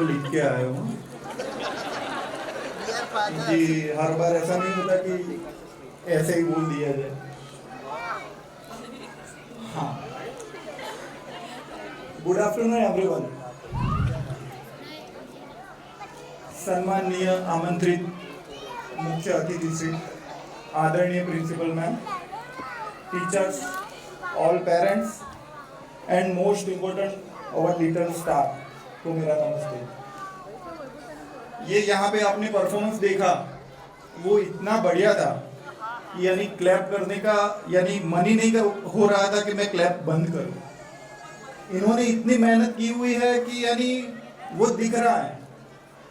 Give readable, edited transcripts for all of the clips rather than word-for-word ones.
तो लिख के आया हूँ कि हर बार ऐसा नहीं होता कि ऐसे ही बोल दिया जाए। हाँ, गुड आफ्टरनून एवरीवन। सम्माननीय आमंत्रित मुख्य अतिथि श्री, आदरणीय principal ma'am, teachers, all parents and most important our little staff को मेरा नमस्ते। ये यहाँ पे आपने परफॉर्मेंस देखा, वो इतना बढ़िया था कि यानी क्लैप करने का यानी मन ही नहीं हो रहा था कि मैं क्लैप बंद करूं। इन्होंने इतनी मेहनत की हुई है कि यानी वो दिख रहा है।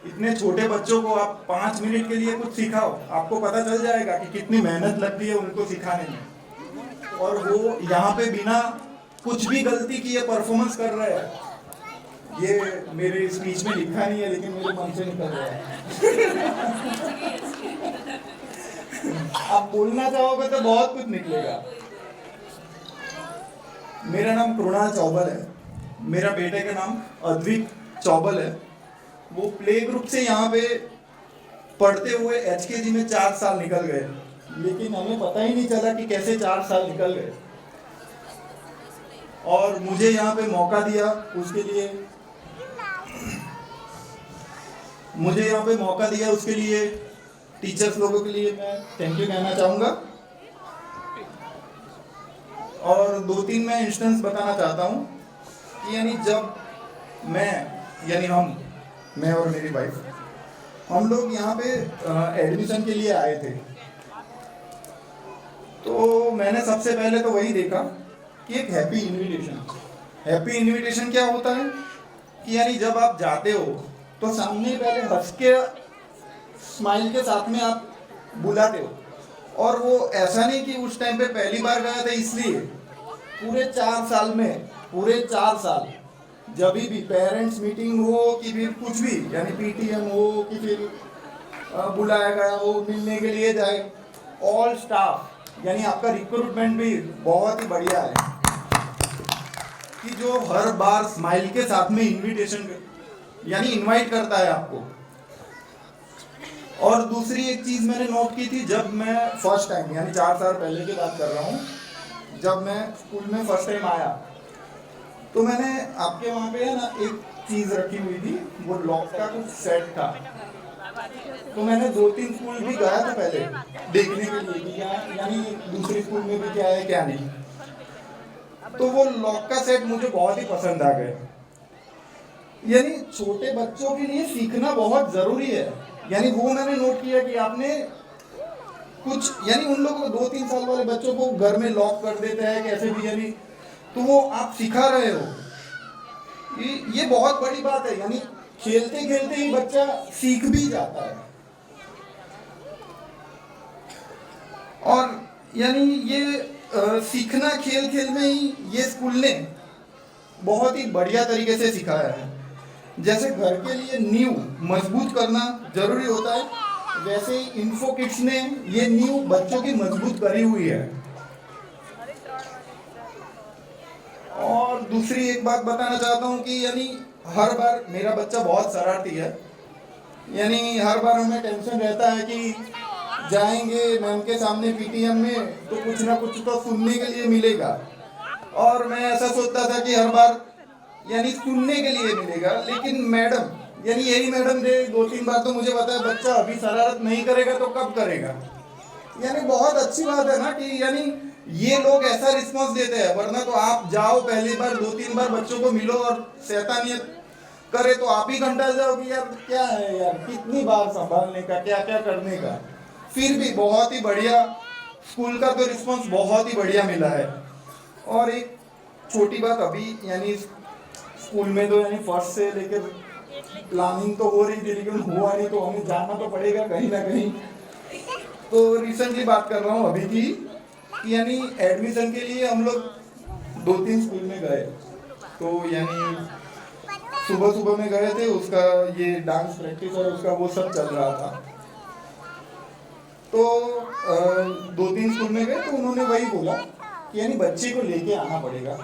इतने छोटे बच्चों को आप 5 मिनट के लिए कुछ सिखाओ, आपको पता चल जाएगा कि कितनी मेहनत लगती है उनको सिखाने में। और वो यहाँ पे बिना कुछ भी गलती किए परफॉर्मेंस कर रहे हैं। ये मेरे स्पीच में लिखा नहीं है लेकिन मेरे मन से निकल रहा है। आप बोलना चाहोगे तो बहुत कुछ निकलेगा। मेरा नाम कृणाल चौबल है, मेरा बेटे का नाम अद्विक चौबल है। वो प्ले ग्रुप से यहाँ पे पढ़ते हुए एचकेजी में 4 साल निकल गए, लेकिन हमें पता ही नहीं चला कि कैसे 4 साल निकल गए। और मुझे यहाँ पे मौका दिया, उसके लिए टीचर्स लोगों के लिए मैं थैंक यू कहना चाहूँगा। और 2-3 मैं इंस्टेंस बताना चाहता हूँ कि यानी जब मैं और मेरी वाइफ हम लोग यहाँ पे एडमिशन के लिए आए थे, तो मैंने सबसे पहले तो वही देखा कि एक हैप्पी इनविटेशन क्या होता है कि यानी जब आप जाते हो तो सामने पहले हंस के स्माइल के साथ में आप बुलाते हो। और वो ऐसा नहीं कि उस टाइम पे पहली बार गया था इसलिए, पूरे 4 साल जब भी पेरेंट्स मीटिंग हो कि फिर कुछ भी यानी पीटीएम हो कि फिर बुलाया गया हो मिलने के लिए जाए, ऑल स्टाफ यानी आपका रिक्रूटमेंट भी बहुत ही बढ़िया है कि जो हर बार स्माइल के साथ में इनविटेशन यानी इनवाइट करता है आपको। और दूसरी एक चीज मैंने नोट की थी, जब मैं फर्स्ट टाइम यानी 4 साल पहले की बात कर रहा हूँ, जब मैं स्कूल में फर्स्ट टाइम आया तो मैंने आपके वहाँ पे है ना एक चीज रखी हुई थी, वो लॉक का कुछ सेट था। तो मैंने 2-3 स्कूल भी गया था पहले देखने के लिए कि यानी दूसरे स्कूल में भी क्या है क्या नहीं। तो वो लॉक का सेट मुझे बहुत ही पसंद आ गया। यानी छोटे बच्चों के लिए सीखना बहुत जरूरी है। यानी वो मैंने नोट किया कि आपने कुछ यानी उन लोगों को 2-3 साल वाले बच्चों को घर में लॉक कर देते हैं कैसे भी, यानी तो वो आप सिखा रहे हो, ये बहुत बड़ी बात है। यानी खेलते खेलते ही बच्चा सीख भी जाता है। और यानी ये सीखना खेल खेल में ही ये स्कूल ने बहुत ही बढ़िया तरीके से सिखाया है। जैसे घर के लिए नींव मजबूत करना जरूरी होता है, वैसे ही इन्फो किड्स ने ये नींव बच्चों की मजबूत करी हुई है। और दूसरी एक बात बताना चाहता हूँ कि यानी हर बार मेरा बच्चा बहुत शरारती है। यानी हर बार हमें टेंशन रहता है कि जाएंगे मैम के सामने पीटीएम में तो कुछ ना कुछ तो सुनने के लिए मिलेगा। और मैं ऐसा सोचता था कि हर बार यानी सुनने के लिए मिलेगा, लेकिन मैडम यानी यही मैडम ने 2-3 बार तो मुझे बताया बच्चा अभी शरारत नहीं करेगा तो कब करेगा। यानी बहुत अच्छी बात है ना कि यानी ये लोग ऐसा रिस्पॉन्स देते हैं, वरना तो आप जाओ पहली बार 2-3 बार बच्चों को मिलो और शैतानियत करे तो आप ही घंटा जाओ कि यार क्या है यार, कितनी बार संभालने का, क्या क्या करने का। फिर भी बहुत ही बढ़िया स्कूल का तो रिस्पॉन्स बहुत ही बढ़िया मिला है। और एक छोटी बात, अभी यानी स्कूल में तो यानी फर्स्ट से लेकर प्लानिंग तो हो रही थी लेकिन हुआ नहीं, तो हमें जाना तो पड़ेगा कहीं ना कहीं। तो रिसेंटली बात कर रहा हूँ अभी की, यानी एडमिशन के लिए हम लोग 2-3 स्कूल में गए। तो यानी सुबह में गए थे, उसका ये डांस प्रैक्टिस और उसका वो सब चल रहा था। तो 2-3 स्कूल में गए तो उन्होंने वही बोला कि यानी बच्चे को लेके आना पड़ेगा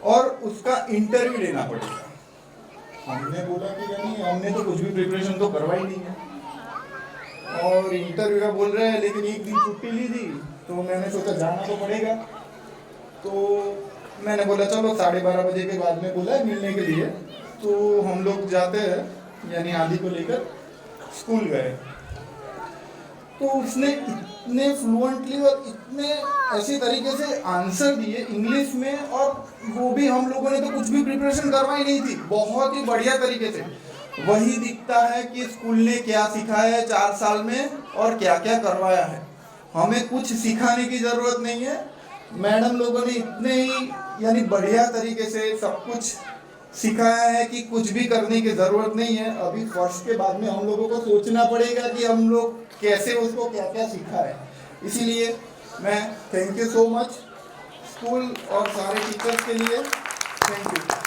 और उसका इंटरव्यू लेना पड़ेगा। हमने बोला कि यानी हमने तो कुछ भी प्रिपरेशन तो करवाई नहीं है। और इंटरव्यू का बोल रहे हैं, लेकिन एक दिन छुट्टी ली थी तो मैंने सोचा जाना तो पड़ेगा। तो मैंने बोला चलो 12:30 बजे के बाद में बोला है मिलने के लिए। तो हम लोग जाते हैं यानी आदि को लेकर स्कूल गए। तो उसने इतने फ्लुएंटली और इतने ऐसे तरीके से आंसर दिए इंग्लिश में, और वो भी हम लोगों ने तो कुछ भी प्रिपरेशन करवाई नहीं थी, बहुत ही बढ़िया तरीके से। वही दिखता है कि स्कूल ने क्या सिखाया है 4 साल में और क्या क्या करवाया है। हमें कुछ सिखाने की ज़रूरत नहीं है, मैडम लोगों ने इतने ही यानी बढ़िया तरीके से सब कुछ सिखाया है कि कुछ भी करने की ज़रूरत नहीं है। अभी फर्स्ट के बाद में हम लोगों को सोचना पड़ेगा कि हम लोग कैसे उसको क्या क्या सीखा है। इसीलिए मैं thank you so much school और सारे टीचर्स के लिए, थैंक यू।